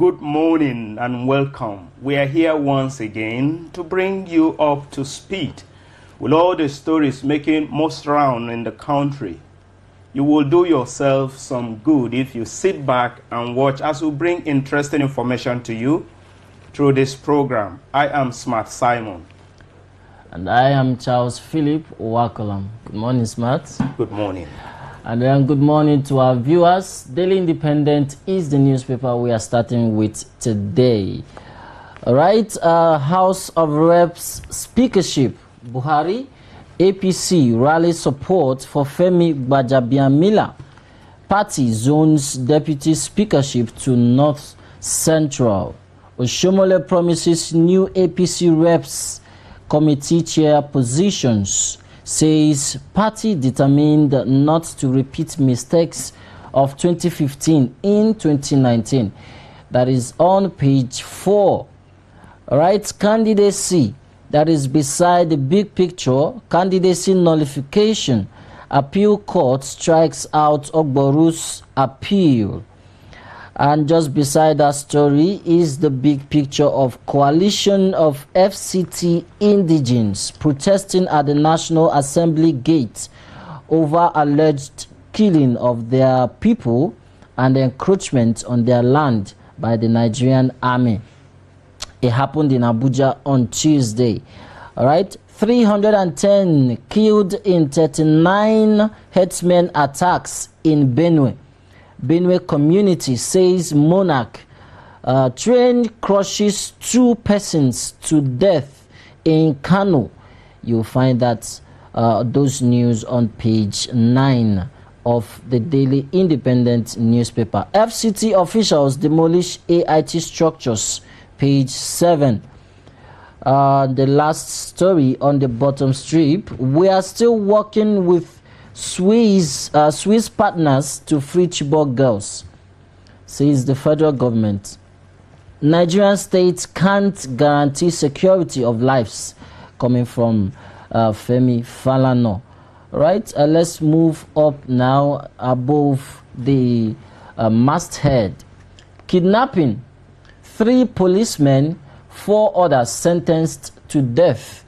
Good morning and welcome. We are here once again to bring you up to speed with all the stories making most round in the country. You will do yourself some good if you sit back and watch as we bring interesting information to you through this program. I am Smart Simon. And I am Charles Philip Wakolam. Good morning, Smart. Good morning. And then good morning to our viewers. Daily Independent is the newspaper we are starting with today. All right, House of Reps speakership. Buhari, APC rally support for Femi Gbajabiamila. Party zones deputy speakership to North Central. Oshomole promises new APC reps committee chair positions. Says party determined not to repeat mistakes of 2015 in 2019. That is on page 4. All right, candidacy. That is beside the big picture. Candidacy nullification. Appeal court strikes out Ogboru's appeal. And just beside that story is the big picture of coalition of FCT indigenes protesting at the National Assembly gate over alleged killing of their people and encroachment on their land by the Nigerian army. It happened in Abuja on Tuesday. All right, 310 killed in 39 herdsmen attacks in Benue. Benue community says monarch. Train crushes 2 persons to death in Kano. You'll find that those news on page 9 of the Daily Independent newspaper. FCT officials demolish AIT structures. Page 7. The last story on the bottom strip. We are still working with Swiss partners to free Chibok girls, says the federal government. Nigerian states can't guarantee security of lives, coming from Femi Falana. Right, let's move up now above the masthead. Kidnapping. 3 policemen, 4 others sentenced to death.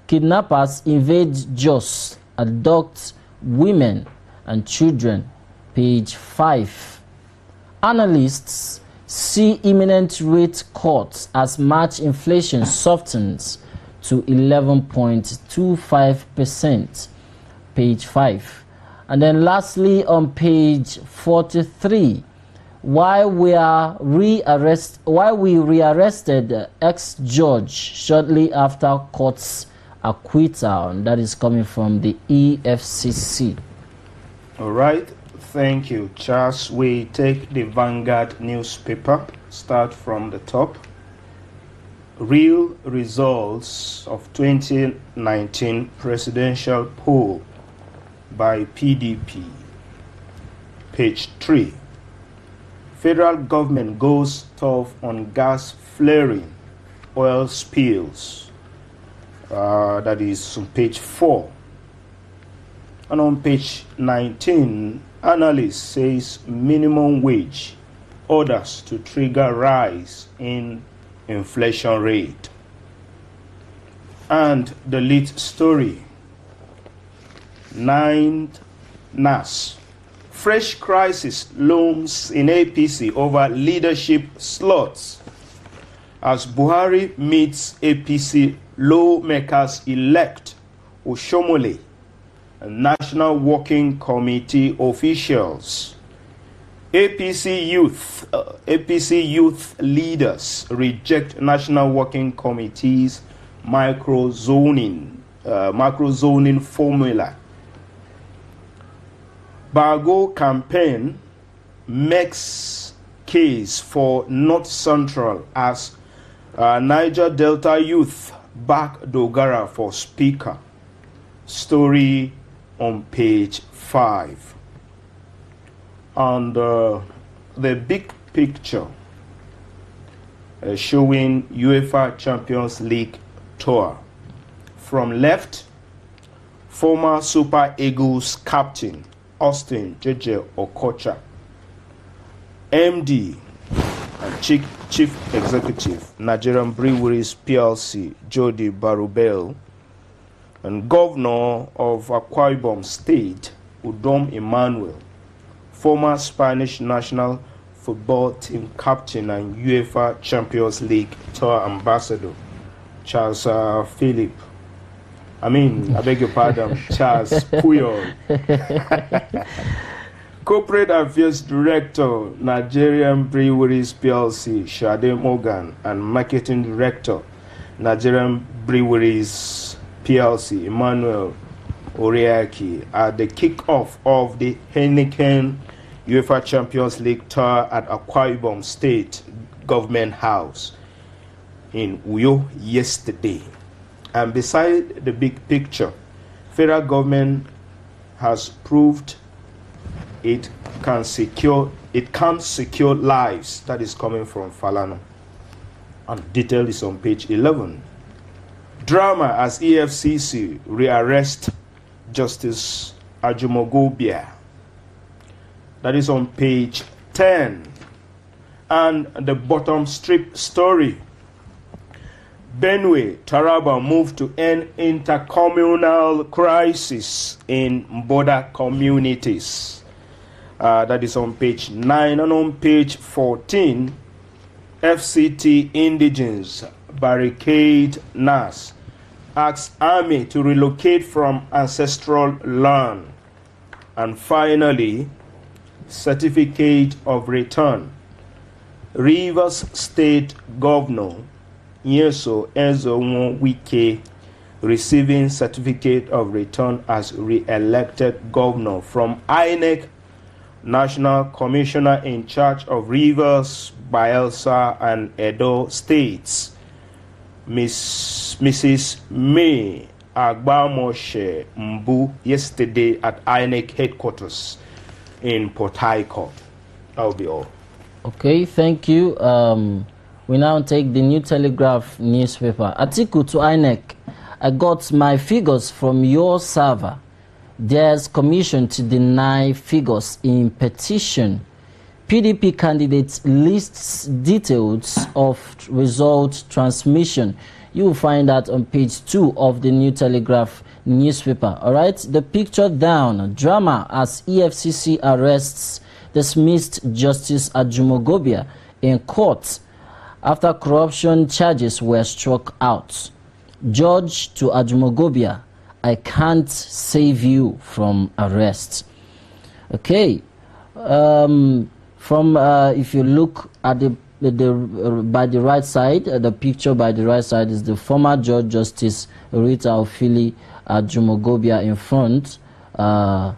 Kidnappers invade Jos, abduct women and children. Page 5. Analysts see imminent rate cuts as March inflation softens to 11.25%. Page 5. And then lastly on page 43, why we rearrested ex-judge shortly after court's acquittal, and that is coming from the EFCC. All right, thank you, Charles. We take the Vanguard newspaper, start from the top. Real results of 2019 presidential poll by PDP. Page 3. Federal government goes tough on gas flaring, oil spills. That is on page 4. And on page 19, analyst says minimum wage orders to trigger rise in inflation rate. And the lead story, 9th NAS. Fresh crisis looms in APC over leadership slots as Buhari meets APC lawmakers elect Oshomole and National Working Committee officials. APC youth leaders reject National Working Committee's macro-zoning formula. Bago campaign makes case for North Central as Niger Delta youth back Dogara for speaker. Story on page 5. And the big picture showing UEFA Champions League tour. From left, former Super Eagles captain Austin Jeje Okocha, MD and Chief Executive, Nigerian Breweries PLC, Jody Barubel, and Governor of Akwa Ibom State, Udom Emmanuel, former Spanish national football team captain and UEFA Champions League tour ambassador, Charles I beg your pardon, Charles Puyol. Corporate Affairs Director, Nigerian Breweries PLC, Shade Morgan, and Marketing Director, Nigerian Breweries PLC, Emmanuel Oriaki, at the kick-off of the Heineken UEFA Champions League tour at Akwa Ibom State Government House in Uyo yesterday. And beside the big picture, federal government has proved it can secure lives. That is coming from Falana. And detail is on page 11. Drama as EFCC rearrest Justice Ajumogobia. That is on page 10. And the bottom strip story. Benue, Taraba moved to end intercommunal crisis in border communities. That is on page 9. And on page 14, FCT indigents barricade NAS, asks army to relocate from ancestral land. And finally, certificate of return. Rivers State Governor Nyeso Enzo Wike receiving certificate of return as re-elected governor from INEC, National Commissioner in charge of Rivers, Bayelsa, and Edo states, Mrs. May Agbamoshe Mbu, yesterday at INEC headquarters in Port Harcourt. That will be all. Okay, thank you. We now take the New Telegraph newspaper. Article to INEC. I got my figures from your server. There's commission to deny figures in petition. PDP candidates lists details of result transmission. You will find that on page 2 of the New Telegraph newspaper. All right, the picture down. Drama as EFCC arrests dismissed Justice Ajumogobia in court after corruption charges were struck out. Judge to Ajumogobia, I can't save you from arrest. Okay. If you look at by the right side, the picture by the right side is the former Judge Justice Rita Ofili Ajumogobia in front of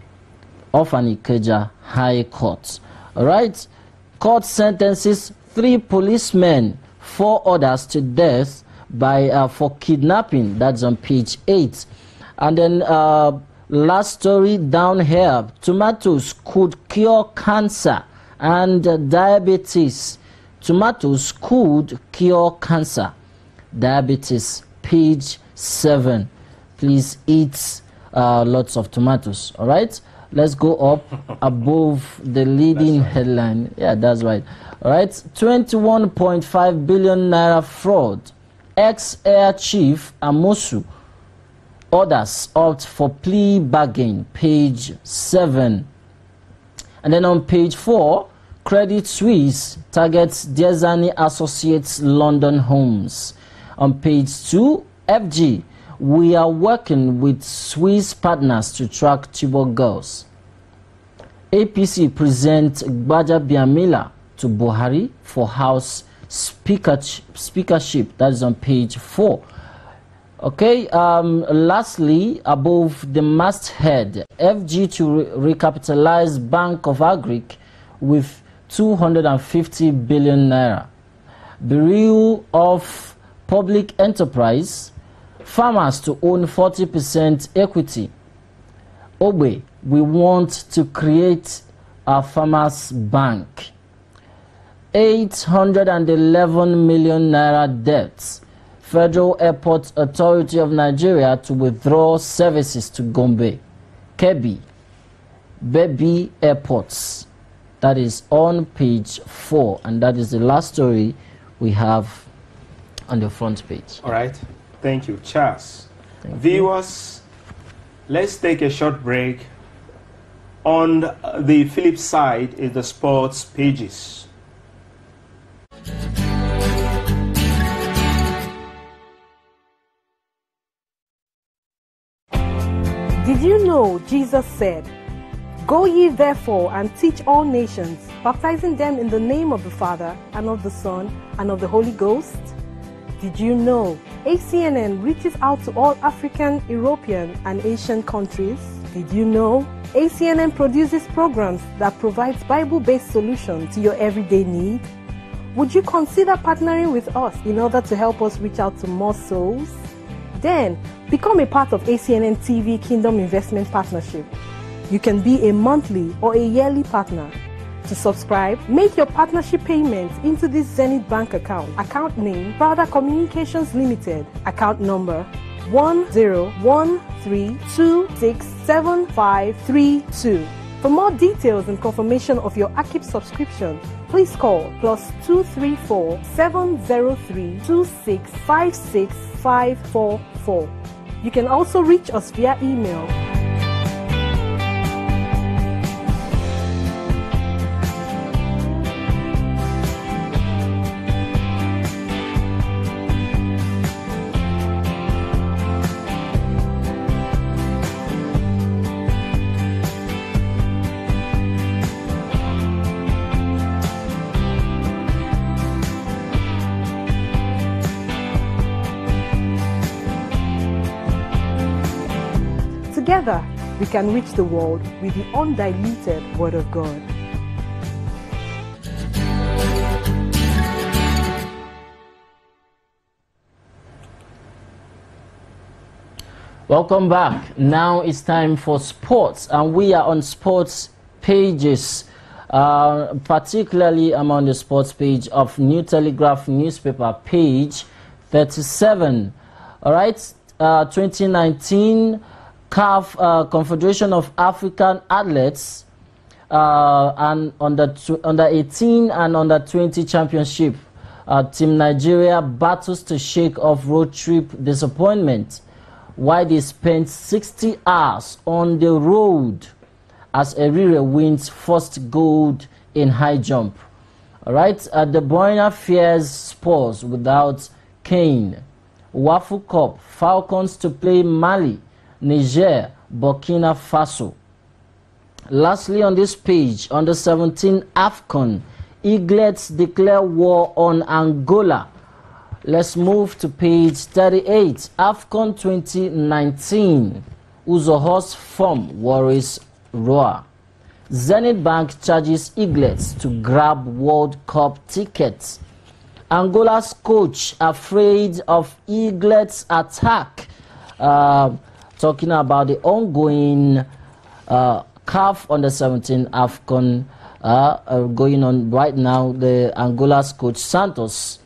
an Ikeja High Court. All right. Court sentences 3 policemen, 4 others to death for kidnapping. That's on page 8. And then last story down here, tomatoes could cure cancer and diabetes. Tomatoes could cure cancer, diabetes, page 7. Please eat lots of tomatoes. All right, let's go up above the leading headline. Yeah, that's right. All right, 21.5 billion naira fraud. Ex-Air Chief Amosu, others opt for plea bargain, page 7. And then on page 4, Credit Suisse targets Diazani Associates London homes. On page 2, FG, we are working with Swiss partners to track Chibok girls. APC present Gbaja Biamila to Buhari for House speakership. That is on page 4. Okay, lastly, above the masthead, FG to recapitalize Bank of Agric with 250 billion naira. Bureau of Public Enterprise, farmers to own 40% equity. Obe, we want to create a farmers bank. 811 million naira debts. Federal Airport Authority of Nigeria to withdraw services to Gombe, Kebbi, Baby Airports. That is on page 4, and that is the last story we have on the front page. All right. Thank you, Charles. Thank Viewers, let's take a short break. On the flip side is the sports pages. Did you know Jesus said, "Go ye therefore and teach all nations, baptizing them in the name of the Father, and of the Son, and of the Holy Ghost"? Did you know ACNN reaches out to all African, European, and Asian countries? Did you know ACNN produces programs that provides Bible-based solutions to your everyday need? Would you consider partnering with us in order to help us reach out to more souls? Then, become a part of ACNNTV Kingdom Investment Partnership. You can be a monthly or a yearly partner. To subscribe, make your partnership payments into this Zenith Bank account. Account name, Prada Communications Limited. Account number 1013267532. For more details and confirmation of your AKIP subscription, please call +234 703 2656544. You can also reach us via email. Together, we can reach the world with the undiluted Word of God. Welcome back. Now it's time for sports, and we are on sports pages. Particularly, I'm on the sports page of New Telegraph newspaper, page 37. All right, 2019 CAF Confederation of African Athletes and under 18 and under 20 championship. Team Nigeria battles to shake off road trip disappointment, while they spent 60 hours on the road as Erire wins first gold in high jump. All right, the Boina fears Spurs without Kane. Wafu Cup, Falcons to play Mali, Niger, Burkina Faso. Lastly on this page, under 17 AFCON, Eaglets declare war on Angola. Let's move to page 38. AFCON 2019. Uzohos form worries Roa. Zenith Bank charges Eaglets to grab World Cup tickets. Angola's coach afraid of Eaglets' attack. Talking about the ongoing CAF under 17 AFCON going on right now. The Angola's coach Santos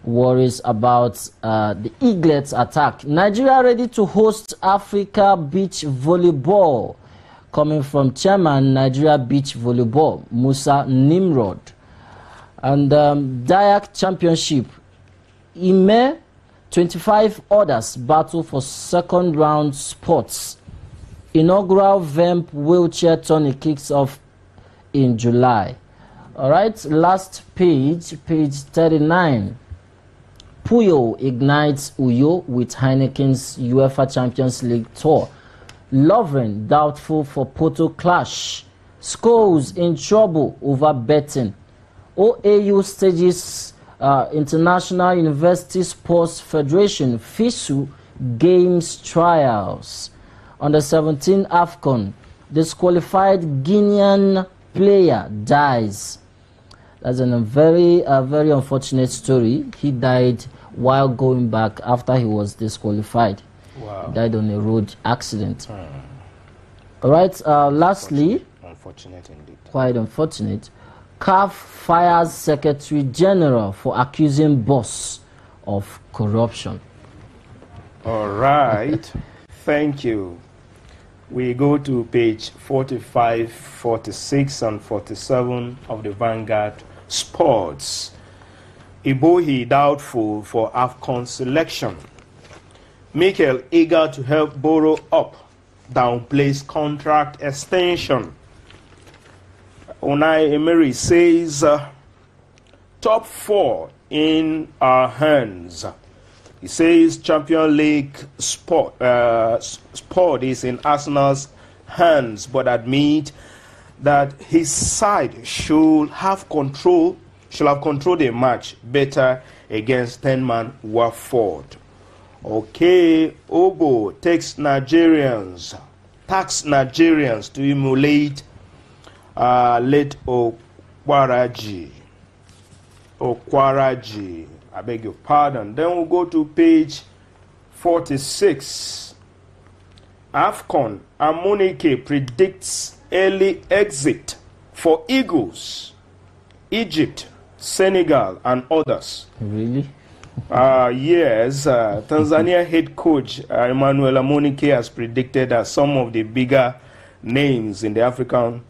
worries about the Eaglets' attack. Nigeria ready to host Africa Beach Volleyball. Coming from chairman Nigeria Beach Volleyball, Musa Nimrod. And Dayak Championship. Ime, 25 others battle for second round spots. Inaugural Vamp wheelchair tourney kicks off in July. Alright, last page, page 39. Puyo ignites Uyo with Heineken's UEFA Champions League tour. Lovren doubtful for Porto clash. Scholes in trouble over betting. OAU stages International University Sports Federation FISU Games Trials. Under 17 AFCON, disqualified Guinean player dies. That's a very unfortunate story. He died while going back after he was disqualified. Wow. He died on a road accident. All right, lastly, unfortunate indeed. Quite unfortunate. CAF fires Secretary General for accusing boss of corruption. All right. Thank you. We go to page 45, 46, and 47 of the Vanguard Sports. Ibohi doubtful for AFCON selection. Mikel eager to help borrow up, downplays contract extension. Unai Emery says, top 4 in our hands. He says Champions League sport is in Arsenal's hands, but admit that his side should have controlled the match better against 10-man Watford. Okay, Obo tax Nigerians to emulate late Okwaraji. I beg your pardon. Then we'll go to page 46. AFCON, Amunike predicts early exit for Eagles, Egypt, Senegal, and others. Really? Yes. Tanzania head coach Emmanuel Amunike has predicted that some of the bigger names in the African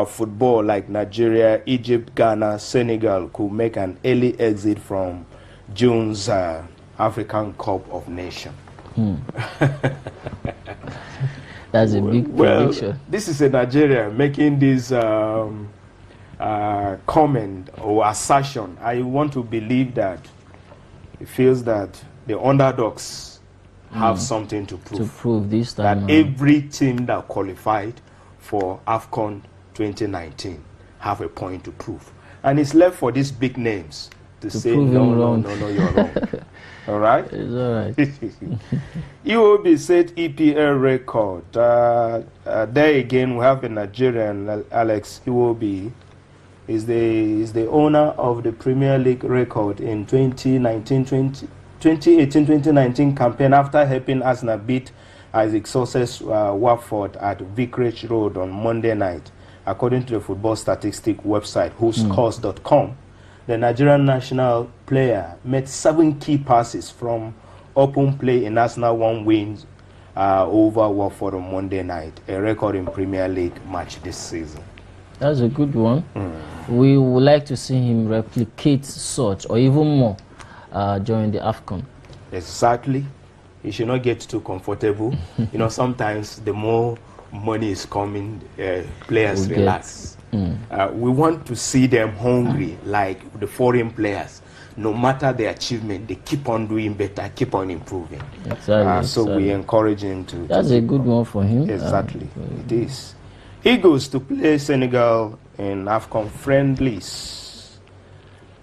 football, like Nigeria, Egypt, Ghana, Senegal, could make an early exit from June's African Cup of Nations. That's a big prediction. This is a Nigerian making this comment or assertion. I want to believe that he feels that the underdogs have something to prove. To prove this time. That every team that qualified for AFCON 2019 have a point to prove. And it's left for these big names to say, no, you're wrong. All right? It's all right. EOB set EPL record. There again, we have a Nigerian, Alex Iwobi, is the owner of the Premier League record in 2018-2019 campaign after helping Arsenal beat Isaac Success Watford at Vicarage Road on Monday night. According to the football statistic website, whoscores.com, the Nigerian national player made 7 key passes from open play in Arsenal 1 wins over Watford on Monday night, a record in Premier League match this season. That's a good one. We would like to see him replicate such or even more during the AFCON. Exactly. He should not get too comfortable. You know, sometimes the more money is coming, players relax. We want to see them hungry like the foreign players. No matter their achievement, they keep on doing better, keep on improving. Exactly. So we encourage him to. That's a good one for him. Exactly. It is. Eagles to play Senegal in AFCON friendlies.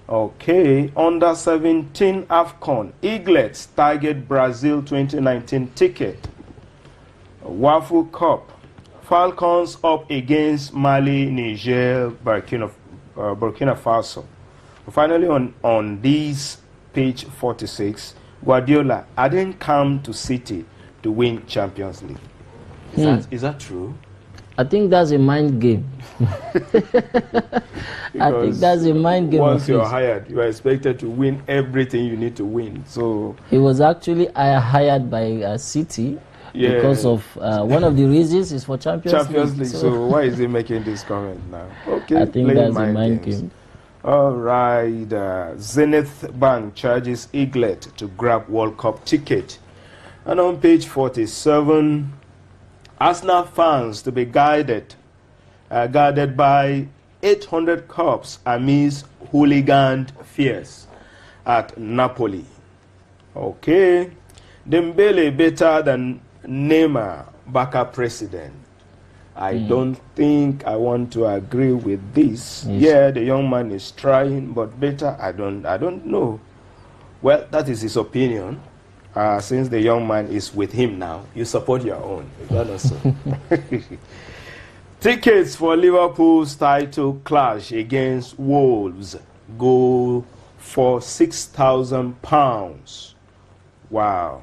Okay, under 17 AFCON, Eaglets target Brazil 2019 ticket. Waffle Cup, Falcons up against Mali, Niger, Burkina Faso. Finally, on this page 46, Guardiola, I didn't come to City to win Champions League. Is that true? I think that's a mind game. I think that's a mind game. Once you're hired, you are expected to win everything you need to win. So he was actually hired by City because of one of the reasons is for Champions League. So why is he making this comment now? Okay, I think that's a mind game. All right. Zenith Bank charges Eaglet to grab World Cup ticket. And on page 47, Arsenal fans to be guarded by 800 cops amidst hooligan fears at Napoli. Okay. Dembele better than Neymar, Barca president. I don't think I want to agree with this. Yes. Yeah, the young man is trying, but better, I don't know. Well, that is his opinion. Since the young man is with him now, you support your own. Is that not so? Tickets for Liverpool's title clash against Wolves go for £6,000. Wow.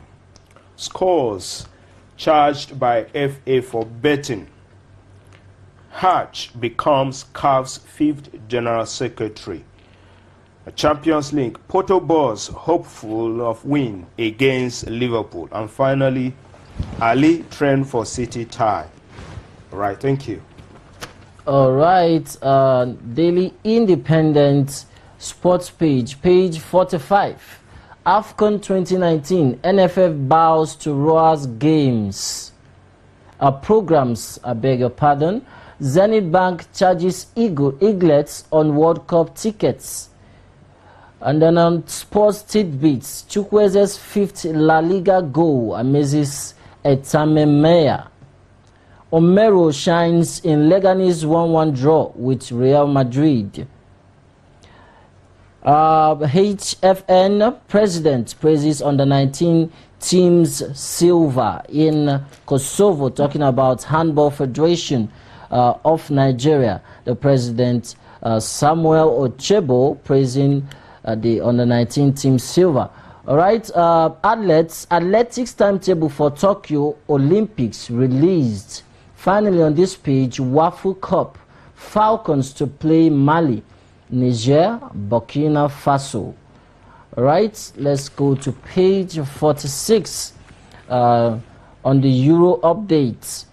Scores charged by FA for betting. Hatch becomes CAF's 5th General Secretary. A Champions League, Porto boss hopeful of win against Liverpool. And finally, Ali trend for City tie. All right, thank you. All right, Daily Independent sports page, page 45. AFCON 2019, NFF bows to Roa's games. Programs, I beg your pardon. Zenith Bank charges Eaglets on World Cup tickets. And then on sports tidbits, Chukweze's 5th La Liga goal amazes Etame Meya. Omero shines in Leganes 1-1 draw with Real Madrid. HFN president praises under-19 team's silver in Kosovo, talking about Handball Federation of Nigeria. The president, Samuel Ochebo, praising the under-19 team silver. All right, athletics timetable for Tokyo Olympics released. Finally, on this page, Waffle Cup, Falcons to play Mali, Niger, Burkina Faso. All right, let's go to page 46 on the Euro updates.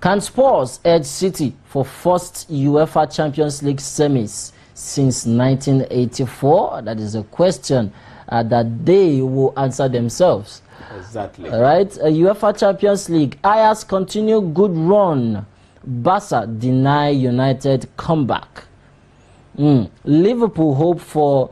Can Spurs edge City for first UEFA Champions League semis since 1984? That is a question that they will answer themselves. Exactly. All right, UEFA Champions League. Ajax continue good run. Barca deny United comeback. Liverpool hope for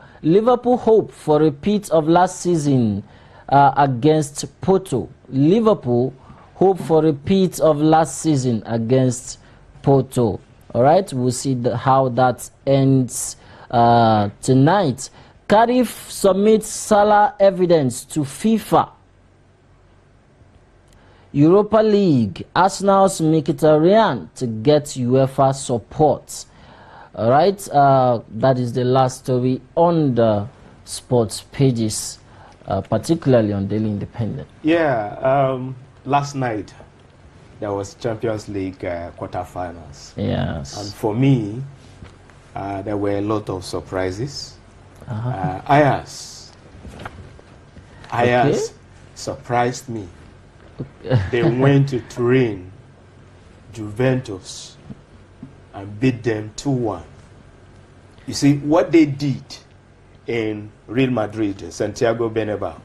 repeat of last season against Porto. Liverpool hope for repeat of last season against Porto. All right, we'll see how that ends tonight. Cardiff submits Salah evidence to FIFA. Europa League, Arsenal's Mkhitaryan to get UEFA support. All right, that is the last story on the sports pages, particularly on Daily Independent. Yeah, last night there was Champions League quarterfinals. Yes. And for me, there were a lot of surprises. Ajax surprised me. They went to Turin, Juventus, and beat them 2-1. You see, what they did in Real Madrid, Santiago Bernabeu,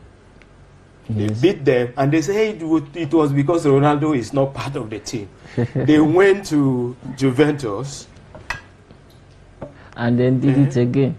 they beat them, and they say, hey, it was because Ronaldo is not part of the team. They went to Juventus. And then did it again.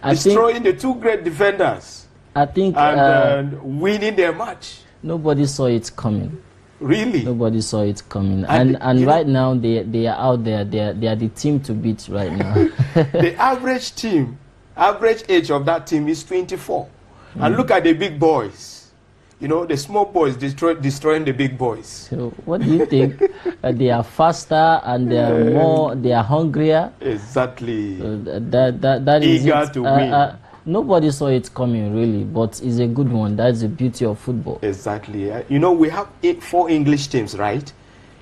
Destroying the two great defenders. I think... And winning their match. Nobody saw it coming. Really? Nobody saw it coming. And right now, they are out there. They are the team to beat right now. The average age of that team is 24. And look at the big boys. You know, the small boys destroying the big boys. So what do you think? They are faster and they are more, they are hungrier. Exactly. That is eager to win. Nobody saw it coming, really, but it's a good one. That's the beauty of football. Exactly. You know, we have 4 English teams, right,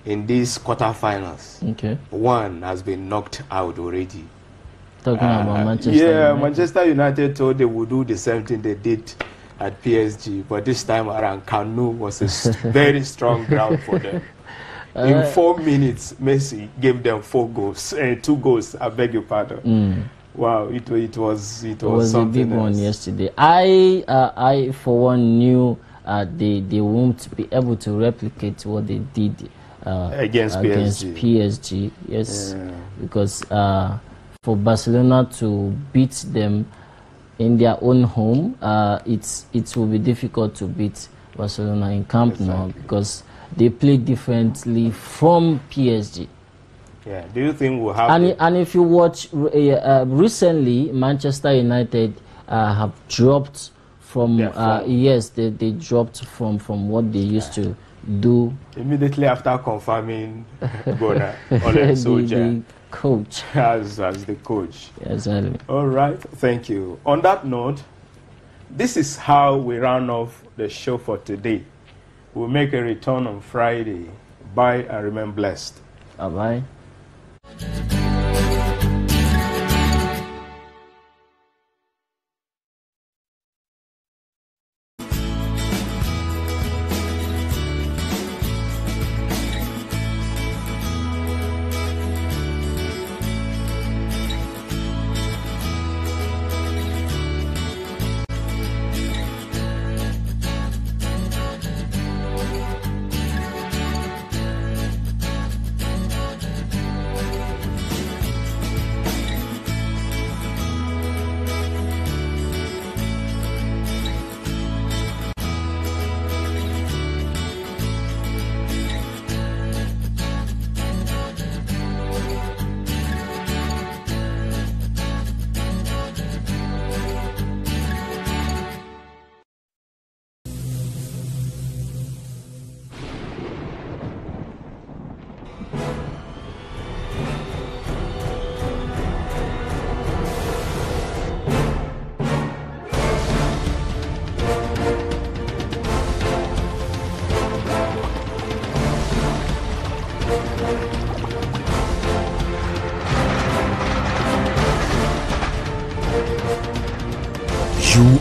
in these quarterfinals. Okay. One has been knocked out already. Talking about Manchester United. Manchester United told they would do the same thing they did at PSG, but this time around, Kanu was a very strong ground for them. In 4 minutes, Messi gave them 4 goals, 2 goals. I beg your pardon. Wow, it was something a big else. one yesterday. I for one knew they won't be able to replicate what they did against PSG. Yes, because for Barcelona to beat them in their own home, it will be difficult to beat Barcelona in Camp Nou because they play differently from PSG. Yeah. Do you think we'll have? And if you watch recently, Manchester United have dropped from yes, they dropped from what they used to do immediately after confirming Gunnar the coach as the coach. Exactly. All right. Thank you. On that note, this is how we round off the show for today. We'll make a return on Friday. Bye and remain blessed. Bye.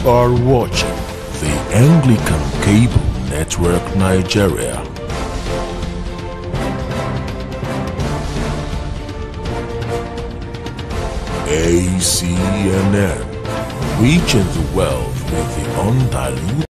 are watching the Anglican Cable Network Nigeria. ACNN, reaching the world with the undiluted